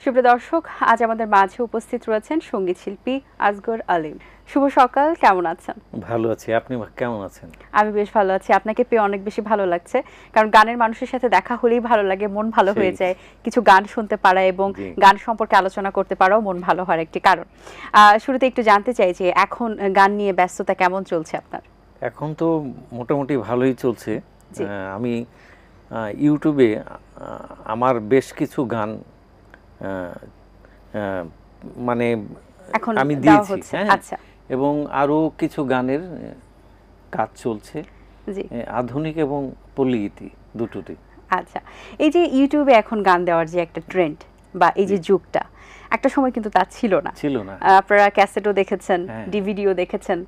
সুপ্রিয় দর্শক, আজ আমাদের মাঝে উপস্থিত রয়েছেন সঙ্গীত শিল্পী আসগর আলিম। শুভ সকাল, কেমন আছেন? ভালো আছি, আপনি কেমন আছেন? আমি বেশ ভালো আছি। আপনাকে পেয়ে অনেক বেশি ভালো লাগছে, কারণ গানের মানুষের সাথে দেখা হলেই ভালো লাগে, মন ভালো হয়ে যায়। কিছু গান শুনতে পারা এবং গান সম্পর্কে আলোচনা করতে পারাও মন ভালো হওয়ার একটি কারণ। শুরুতে একটু জানতে চাই যে এখন গান নিয়ে ব্যস্ততা কেমন চলছে আপনার? এখন তো মোটামুটি ভালোই চলছে। আমি ইউটিউবে আমার বেশ কিছু গান মানে আমি দিয়েছি, আচ্ছা, এবং আরো কিছু গানের কাজ চলছে, আধুনিক এবং পল্লীগীতি দুটোতেই। আচ্ছা, এই যে ইউটিউবে এখন গান দেওয়ার যে একটা ট্রেন্ড বা এই যে যুগটা, একটা সময় কিন্তু তা ছিল না। আপনারা ক্যাসেটও দেখেছেন, ডিভিডিও দেখেছেন।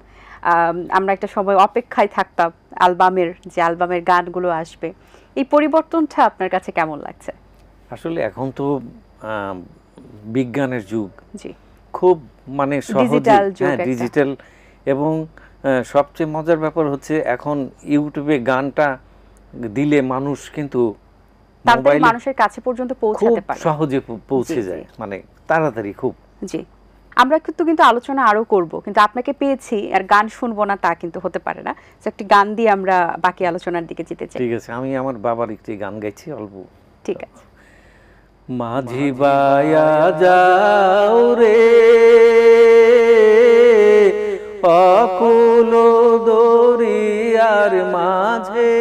আমরা একটা সময় অপেক্ষায় থাকতাম অ্যালবামের গানগুলো আসবে। এই পরিবর্তনটা আপনার কাছে কেমন লাগছে? আসলে এখন তো বিজ্ঞানের যুগ, খুব মানে ডিজিটাল, এবং সবচেয়ে মজার ব্যাপার হচ্ছে এখন ইউটিউবে গানটা দিলে মানুষ কিন্তু মোবাইলে মানুষের কাছে পর্যন্ত পৌঁছাতে পারে, সহজে পৌঁছে যায়, মানে তাড়াতাড়ি খুব। জি, আমরা কিন্তু আলোচনা আরো করব, কিন্তু আপনাকে পেয়েছি আর গান শুনবো না তা কিন্তু হতে পারে না। একটি গান দিয়ে আমরা বাকি আলোচনার দিকে যেতে চাই। ঠিক আছে, আমি আমার বাবার একটি গান গাইছি অল্প। ঠিক আছে। মাঝি বায়া যাও রে অকুল দরিয়ার মাঝে,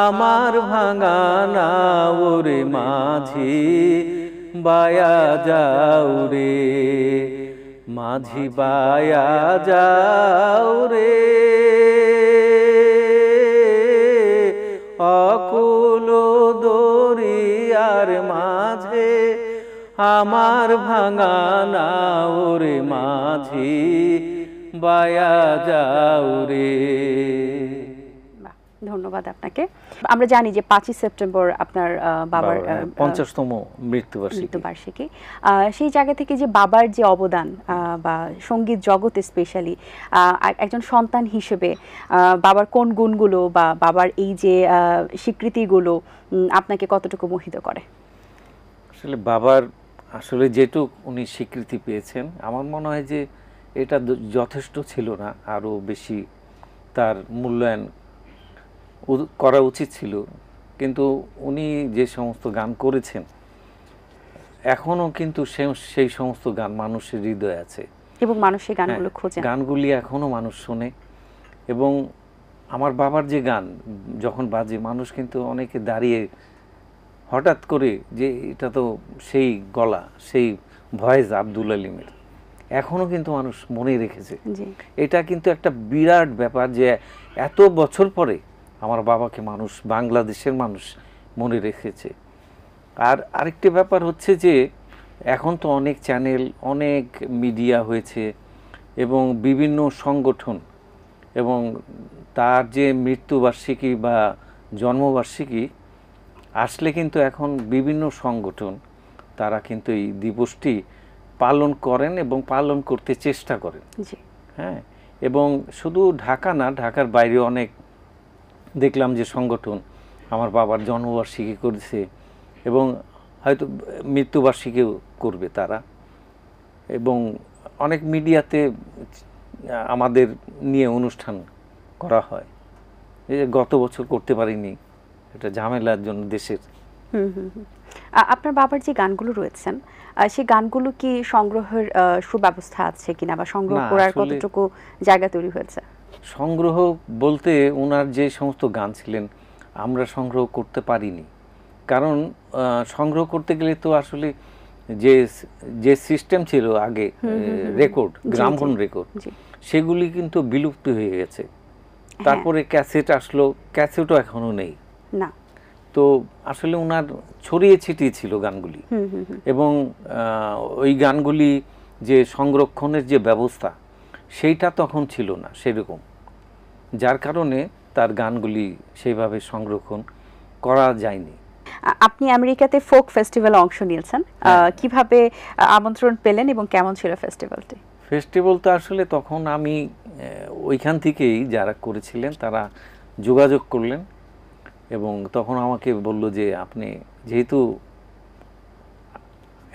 আমার ভাঙা নাও রে মাঝি বায়া যাও রে, মাঝি বায়া যাও রে অকুল দরিয়ার মাঝে, আমার ভাঙা নাও রে মাঝি বায়া যাও রে। ধন্যবাদ আপনাকে। আমরা জানি যে 5ই সেপ্টেম্বর আপনার বাবার 50তম মৃত্যুবার্ষিকী। সেই জায়গা থেকে যে বাবার যে অবদান বা সঙ্গীত জগতে স্পেশালি একজন সন্তান হিসেবে বাবার কোন গুণগুলো বা বাবার এই যে স্বীকৃতিগুলো আপনাকে কতটুকু মোহিত করে? আসলে বাবার যেটুক উনি স্বীকৃতি পেয়েছেন, আমার মনে হয় যে এটা যথেষ্ট ছিল না, আরো বেশি তার মূল্যায়ন করা উচিত ছিল। কিন্তু উনি যে সমস্ত গান করেছেন এখনো কিন্তু সেই সমস্ত গান মানুষের হৃদয়ে আছে, এবং মানুষের গানগুলো খোঁজে, গানগুলি এখনো মানুষ শোনে। এবং আমার বাবার যে গান যখন বাজে, মানুষ কিন্তু অনেকে দাঁড়িয়ে হঠাৎ করে যে এটা তো সেই গলা, সেই ভয়েস আব্দুল আলিমের, এখনো কিন্তু মানুষ মনে রেখেছে। এটা কিন্তু একটা বিরাট ব্যাপার যে এত বছর পরে আমার বাবাকে মানুষ, বাংলাদেশের মানুষ মনে রেখেছে। আর আরেকটি ব্যাপার হচ্ছে যে এখন তো অনেক চ্যানেল, অনেক মিডিয়া হয়েছে, এবং বিভিন্ন সংগঠন, এবং তার যে মৃত্যুবার্ষিকী বা জন্মবার্ষিকী আসলে কিন্তু এখন বিভিন্ন সংগঠন তারা কিন্তু এই দিবসটি পালন করেন এবং পালন করতে চেষ্টা করেন। হ্যাঁ, এবং শুধু ঢাকা না, ঢাকার বাইরে অনেক দেখলাম যে সংগঠন আমার বাবার জন্মবার্ষিকী করেছে, এবং হয়তো মৃত্যুবার্ষিকীও করবে তারা। এবং অনেক মিডিয়াতে আমাদের নিয়ে অনুষ্ঠান করা হয়। এই যে গত বছর করতে পারিনি, এটা ঝামেলার জন্য দেশের। আপনার বাবার যে গানগুলো রয়েছেন, সেই গানগুলো কি সংগ্রহের সুব্যবস্থা আছে কিনা, বা সংগ্রহ করার কতটুকু জায়গা তৈরি হয়েছে? সংগ্রহ বলতে ওনার যে সমস্ত গান ছিলেন আমরা সংগ্রহ করতে পারিনি, কারণ সংগ্রহ করতে গেলে তো আসলে যে সিস্টেম ছিল আগে, রেকর্ড, গ্রামফোন রেকর্ড, সেগুলি কিন্তু বিলুপ্ত হয়ে গেছে। তারপরে ক্যাসেট আসলো, ক্যাসেটও এখনো নেই না। তো আসলে ওনার ছড়িয়ে ছিটিয়ে ছিল গানগুলি, এবং ওই গানগুলি যে সংরক্ষণের যে ব্যবস্থা সেইটা তখন ছিল না সেরকম, যার কারণে তার গানগুলি সেইভাবে সংরক্ষণ করা যায়নি। আপনি আমেরিকাতে ফোক ফেস্টিভ্যালে অংশ নিয়েছেন, কিভাবে আমন্ত্রণ পেলেন এবং কেমন ছিল ফেস্টিভ্যালটি? ফেস্টিভ্যাল তো আসলে তখন আমি ওইখান থেকেই যারা করেছিলেন তারা যোগাযোগ করলেন, এবং তখন আমাকে বলল যে আপনি যেহেতু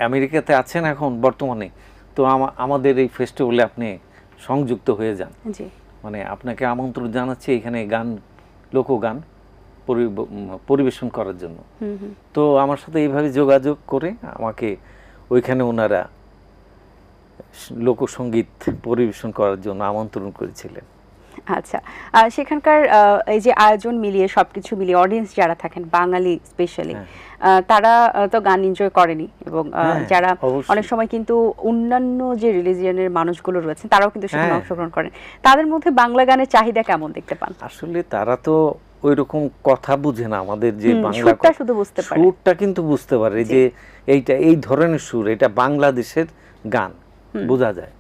আমেরিকাতে আছেন এখন বর্তমানে, তো আমাদের এই ফেস্টিভ্যালে আপনি সংযুক্ত হয়ে যান, মানে আপনাকে আমন্ত্রণ জানাচ্ছি এখানে গান, লোকগান পরিবেশন করার জন্য। তো আমার সাথে এইভাবে যোগাযোগ করে আমাকে ওইখানে ওনারা লোকসঙ্গীত পরিবেশন করার জন্য আমন্ত্রণ করেছিলেন। আচ্ছা, সেখানকার এই যে আয়োজন মিলিয়ে সবকিছু মিলিয়ে অডিয়েন্স যারা থাকেন বাঙালি স্পেশালি, তারা তো গান এনজয় করেনি, এবং যারা অনেক সময় কিন্তু অন্যান্য যে রিলিজিয়নের মানুষগুলো রয়েছেন তারাও কিন্তু সেখানে অংশগ্রহণ করেন, তাদের মধ্যে বাংলা গানের চাহিদা কেমন দেখতে পান? আসলে তারা তো ওইরকম কথা বুঝে না, আমাদের যে বাংলা সুরটা শুধু বুঝতে পারে, সুরটা কিন্তু বুঝতে পারে যে এইটা এই ধরনের সুর, এটা বাংলাদেশের গান বোঝা যায়।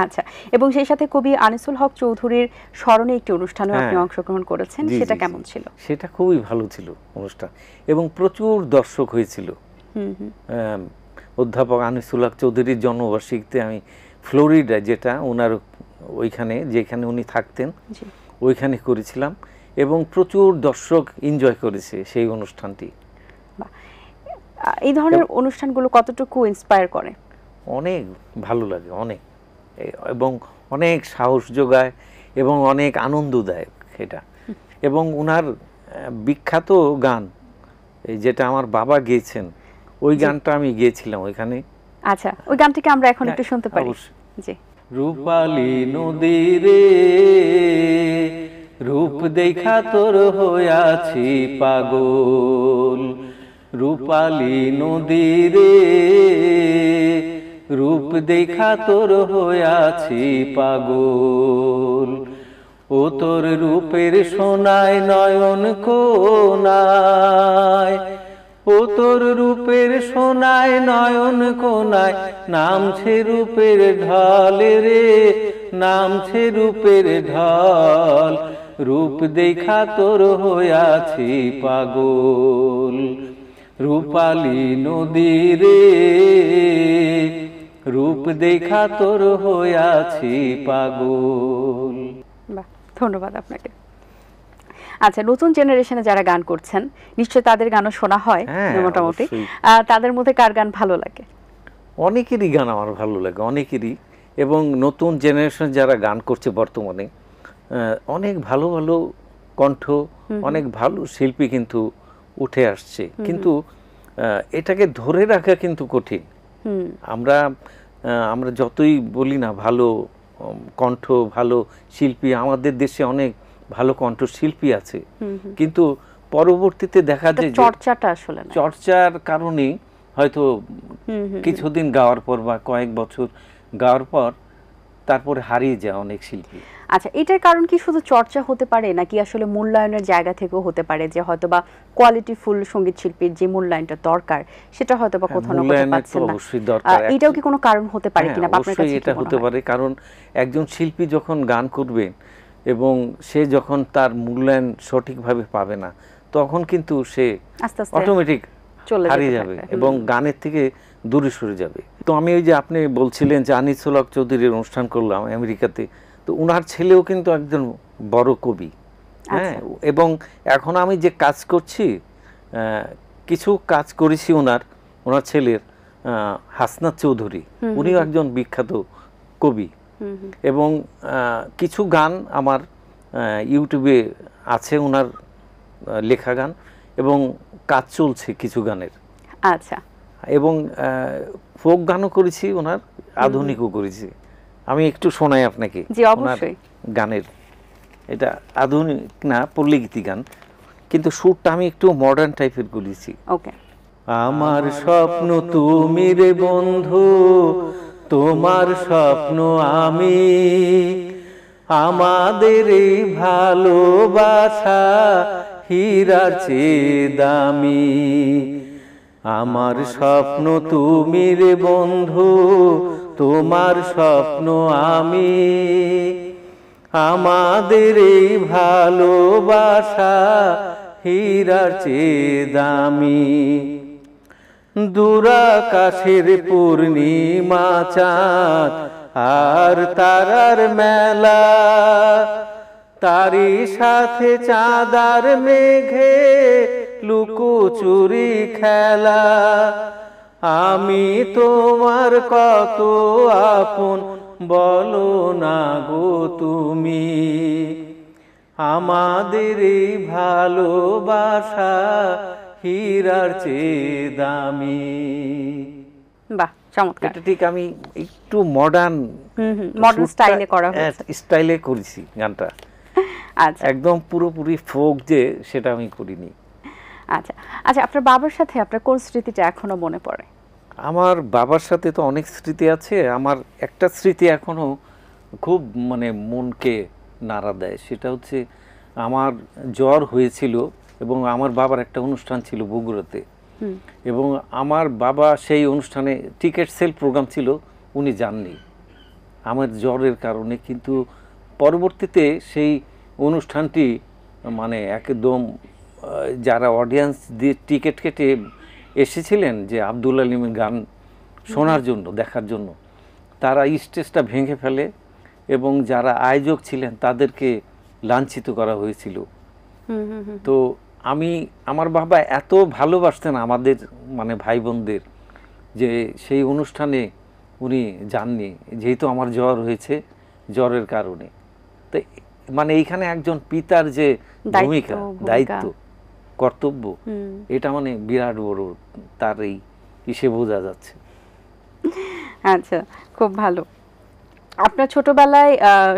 আচ্ছা, এবং সেই সাথে কবি আনিসুল হক চৌধুরীর স্মরণে একটি অনুষ্ঠানে আপনি অংশগ্রহণ করেছেন, সেটা কেমন ছিল? সেটা খুবই ভালো ছিল অনুষ্ঠান, এবং প্রচুর দর্শক হয়েছিল। অধ্যাপক আনিসুল হক চৌধুরীর জন্মবার্ষিকীতে আমি ফ্লোরিডা, যেটা ওনার ওইখানে যেখানে উনি থাকতেন ওইখানে করেছিলাম, এবং প্রচুর দর্শক এনজয় করেছে সেই অনুষ্ঠানটি। এই ধরনের অনুষ্ঠানগুলো কতটুকু ইন্সপায়ার করে? অনেক ভালো লাগে, অনেক, এবং অনেক সাহস যোগায় এবং অনেক আনন্দ দেয় এটা। এবং ওনার বিখ্যাত গান যেটা আমার বাবা গেয়েছেন, ওই গানটা আমি গেয়েছিলাম ওইখানে। আচ্ছা, ওই গানটিকে আমরা এখন একটু শুনতে পারি? জি। রূপালী নদী রে, রূপ দেখা তোর হইয়াছি পাগল, রূপালী নদী রে, রূপ দেখা তোর হইয়াছি পাগল, ও তোর রূপের সোনায় নয়ন কোনায়, ও তোর রূপের সোনায় নয়ন কোনায়, নামছে রূপের ঢল রে, নামছে রূপের ঢল, রূপ দেখা তোর হইয়াছি পাগল, রূপালী নদী রে, রূপ দেখা তোর হইয়াছি পাগল। বাহ, ধন্যবাদ আপনাকে। আচ্ছা, নতুন জেনারেশনে যারা গান করছেন নিশ্চয়ই তাদের গানও শোনা হয় মোটামুটি, তাদের মধ্যে কার গান ভালো লাগে? অনেকেরই গান আমার ভালো লাগে, অনেকেরই, এবং নতুন জেনারেশন যারা গান করছে বর্তমানে অনেক ভালো ভালো কণ্ঠ, অনেক ভালো শিল্পী কিন্তু উঠে আসছে, কিন্তু এটাকে ধরে রাখা কিন্তু কঠিন। আমরা যতই বলি না ভালো কণ্ঠ, ভালো শিল্পী, আমাদের দেশে অনেক ভালো কণ্ঠ শিল্পী আছে, কিন্তু পরবর্তীতে দেখা যায় চর্চাটা আসলে না, চর্চার কারণে হয়তো কিছুদিন গাওয়ার পর বা কয়েক বছর গাওয়ার পর তারপরে হারিয়ে যায় অনেক শিল্পী। আচ্ছা, এটার কারণ কি শুধু চর্চা হতে পারে, নাকি আসলে মূল্যায়নের জায়গা থেকেও হতে পারে, যে হয়তোবা কোয়ালিটিফুল সঙ্গীত শিল্পীর যে মূল্যায়নটা দরকার সেটা হয়তোবা কোথাও না কোথাও পাচ্ছেন না? অবশ্যই দরকার। এটাও কি কোনো কারণ হতে পারে কিনা আপনার কাছে? এটা হতে পারে, কারণ একজন শিল্পী যখন গান করবে এবং সে যখন তার মূল্যায়ন সঠিকভাবে পাবে না, তখন কিন্তু সে অটোমেটিক হারিয়ে যাবে এবং গানের থেকে দূরে সরে যাবে। তো আমি ওই যে আপনি বলছিলেন যে আনিসুল হক চৌধুরীর অনুষ্ঠান করলাম আমেরিকাতে, তো উনার ছেলেও কিন্তু একজন বড় কবি, হ্যাঁ, এবং এখন আমি যে কাজ করছি, কিছু কাজ করেছি ওনার ছেলের হাসনাত চৌধুরী, উনিও একজন বিখ্যাত কবি, এবং কিছু গান আমার ইউটিউবে আছে ওনার লেখা গান, এবং কাজ চলছে কিছু গানের। আচ্ছা, এবং ফোক গানও করেছি ওনার, আধুনিকও করেছি। আমি একটু শোনাই আপনাকে ওনার গানের, এটা আধুনিক না, পল্লীগীতি গান, কিন্তু সুরটা আমি একটু মডার্ন টাইপের করেছি। ওকে। আমার স্বপ্ন তুমি রে বন্ধু, তোমার স্বপ্ন আমি, আমাদের এই ভালোবাসা হীরার চেয়ে দামি, আমার স্বপ্ন তুমি রে বন্ধু, তোমার স্বপ্ন আমি, আমাদের এই ভালোবাসা হীরার চেয়ে দামি, দূরাকাশের পূর্ণিমা চাঁদ আর তারার মেলা, তারি সাথে চাঁদার মেঘে লুকোচুরি খেলা। আমি তোমার কত আপন বলো না গো তুমি, আমাদের এই ভালোবাসা হীরার চেয়ে দামি। বাহ, চমৎকার। এটা ঠিক আমি একটু মডার্ন স্টাইলে করা হয়েছে, স্টাইলে করেছি গানটা। আচ্ছা, একদম পুরোপুরি ফোক যে সেটা আমি করিনি। আচ্ছা আচ্ছা, আপনার বাবার সাথে আপনার কোন স্মৃতিটা এখনো মনে পড়ে? আমার বাবার সাথে তো অনেক স্মৃতি আছে। আমার একটা স্মৃতি এখনো খুব মানে মনকে নাড়া দেয়, সেটা হচ্ছে আমার জ্বর হয়েছিল এবং আমার বাবার একটা অনুষ্ঠান ছিল বগুড়াতে, এবং আমার বাবা সেই অনুষ্ঠানে টিকিট সেল প্রোগ্রাম ছিল, উনি যাননি আমার জ্বরের কারণে। কিন্তু পরবর্তীতে সেই অনুষ্ঠানটি মানে একদম যারা অডিয়েন্স দিয়ে টিকিট কেটে এসেছিলেন যে আব্দুল আলীমের গান শোনার জন্য, দেখার জন্য, তারা স্টেজটা ভেঙে ফেলে এবং যারা আয়োজক ছিলেন তাদেরকে লাঞ্ছিত করা হয়েছিল। তো আমার বাবা এত ভালোবাসতেন আমাদের মানে ভাই বোনদের যে সেই অনুষ্ঠানে উনি যাননি, যেহেতু আমার জ্বর হয়েছে, জ্বরের কারণে। তো মানে এইখানে একজন পিতার যে ভূমিকা, দায়িত্ব, কর্তব্য, এটা মানে বিরাট বড়, তার এই ইসে বোঝা যাচ্ছে। আচ্ছা, খুব ভালো। আপনার ছোটবেলায়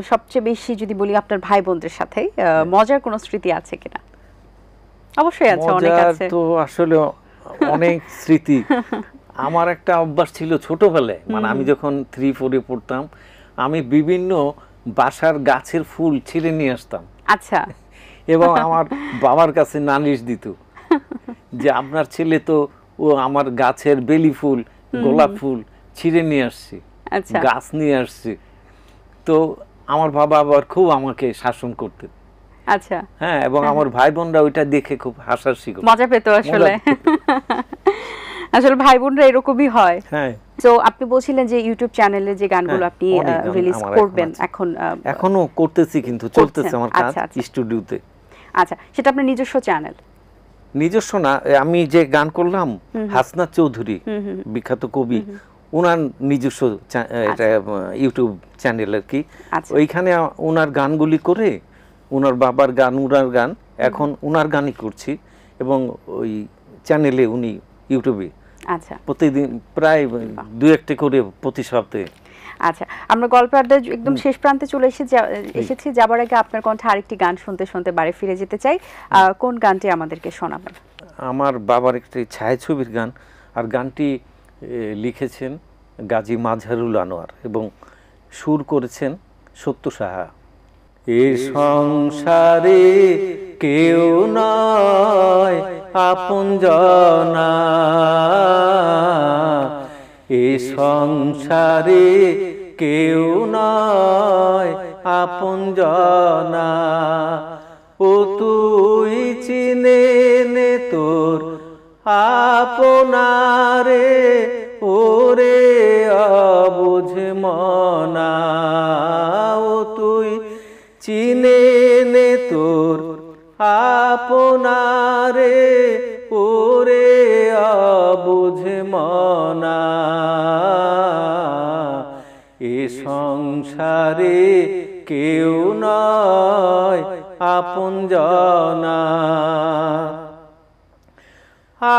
সবচেয়ে বেশি যদি বলি আপনার ভাই বোনদের সাথে মজার কোনো স্মৃতি আছে কিনা? অবশ্যই আছে, অনেক আছে তো, আসলে অনেক স্মৃতি। আমার একটা অভ্যাস ছিল ছোটবেলায়, মানে আমি যখন 3-4-এ পড়তাম, আমি বিভিন্ন বাসার গাছের ফুল ছিঁড়ে নিয়ে আসতাম। আচ্ছা। এবং আমার বাবার কাছে নালিশ দিত যে আপনার ছেলে তো ও আমার গাছের বেলি ফুল, গোলাপ ফুল ছিঁড়ে নিয়ে আসছে, গাছ নিয়ে আসছে। তো আমার বাবা আবার খুব আমাকে শাসন করতেন। আচ্ছা, হ্যাঁ, এবং আমার ভাই বোনরা ওইটা দেখে খুব হাসাহাসি করত, মজা পেত আসলে। আসলে ভাই বোনরা এরকমই হয়। হ্যাঁ। তো আপনি বলছিলেন যে ইউটিউব চ্যানেলে যে গানগুলো আপনি রিলিজ করবেন, এখনো করতেছি, কিন্তু চলতেছে আমার কাজ স্টুডিওতে। আচ্ছা, সেটা আপনার নিজস্ব চ্যানেল? নিজস্ব না, আমি যে গান করলাম হাসনাত চৌধুরী, বিখ্যাত কবি, ওনার নিজস্ব এটা ইউটিউব চ্যানেল আর কি। ওইখানে ওনার গানগুলি করে, ওনার বাবার গান, ওনার গান, এখন ওনার গানই করছি, এবং ওই চ্যানেলে উনি ইউটিউবে প্রতিদিন প্রায় 2-1টা করে প্রতি সপ্তাহে। আচ্ছা, আমরা গল্প আড্ডার একদম শেষ প্রান্তে চলে এসেছি। যাবার আগে আপনার কণ্ঠে আরেকটি গান শুনতে শুনতে বাড়ি ফিরে যেতে চাই। কোন গানটি আমাদেরকে শোনাবেন? আমার বাবার একটি ছায়াছবির গান, আর গানটি লিখেছেন গাজী মাজহারুল আনোয়ার এবং সুর করেছেন সত্য সাহা। এ সংসারে কেউ নয় আপনজনা, এ সংসারে কেউ নয় আপনজনা, ও তুই চিনে নে তোর আপনারে, ওরে অবুঝ মনা, ও তুই চিনে নে তোর আপনারে, ওরে অবুঝ মনা, এ সংসারে কেউ নয় আপনজনা,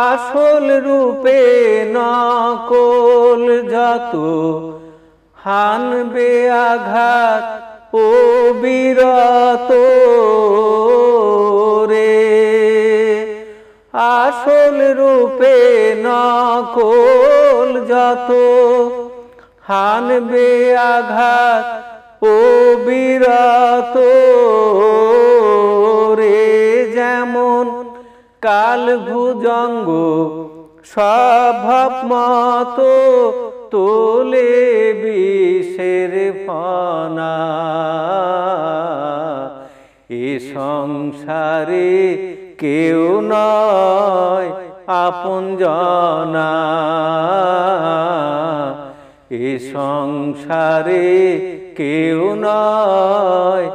আসল রূপে নকল যত হানবে আঘাত, ও বিরত রে, আসল রূপে নকল যত হানবে আঘাত, ও বিরত রে, যেমন কাল ভুজঙ্গ স্বভাব মতো তোলে বিষের ফনা, এ সংসারে কেউ নয় আপনজনা, এ সংসারে কেউ নয়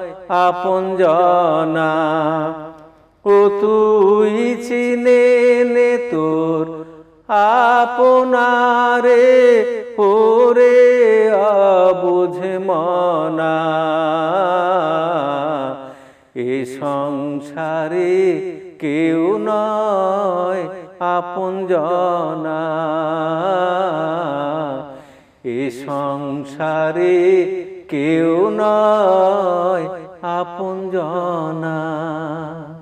আপনজনা ও তুই চিনে নে তোর আপনারে ওরে অবুঝ মনা এ সংসারে কেউ নয় আপনজনা এ সংসারে কেউ নয় আপনজনা।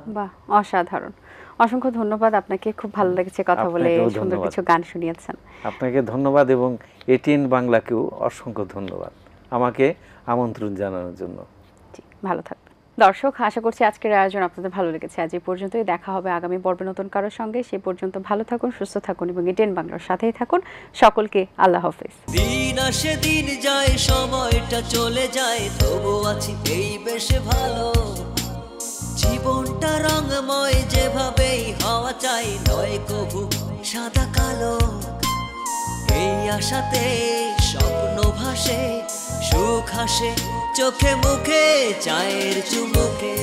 বাহ, অসাধারণ। অসংখ্য ধন্যবাদ আপনাকে, খুব ভালো লেগেছে কথা বলে, সুন্দর কিছু গান শুনিয়েছেন। আপনাকে ধন্যবাদ এবং এটিএন বাংলাকেও অসংখ্য ধন্যবাদ আমাকে আমন্ত্রণ জানানোর জন্য। জি, ভালো থাকবেন। দর্শক, আশা করছি আজকের আয়োজন আপনাদের ভালো লেগেছে। আজ এই পর্যন্তই, দেখা হবে আগামী পর্বে নতুন কারোর সঙ্গে। সেই পর্যন্ত ভালো থাকুন, সুস্থ থাকুন এবং এটিএন বাংলার সাথেই থাকুন। সকলকে আল্লাহ হাফেজ। দিন আসে দিন যায়, সময়টা চলে যায়, তবু আছি এই বেশ ভালো। জীবনটা রঙময়, যেভাবেই হওয়া চাই, নয় কবু সাদা কালো। এই আশাতে স্বপ্ন ভাসে, সুখ হাসে চোখে মুখে, চায়ের চুমুকে।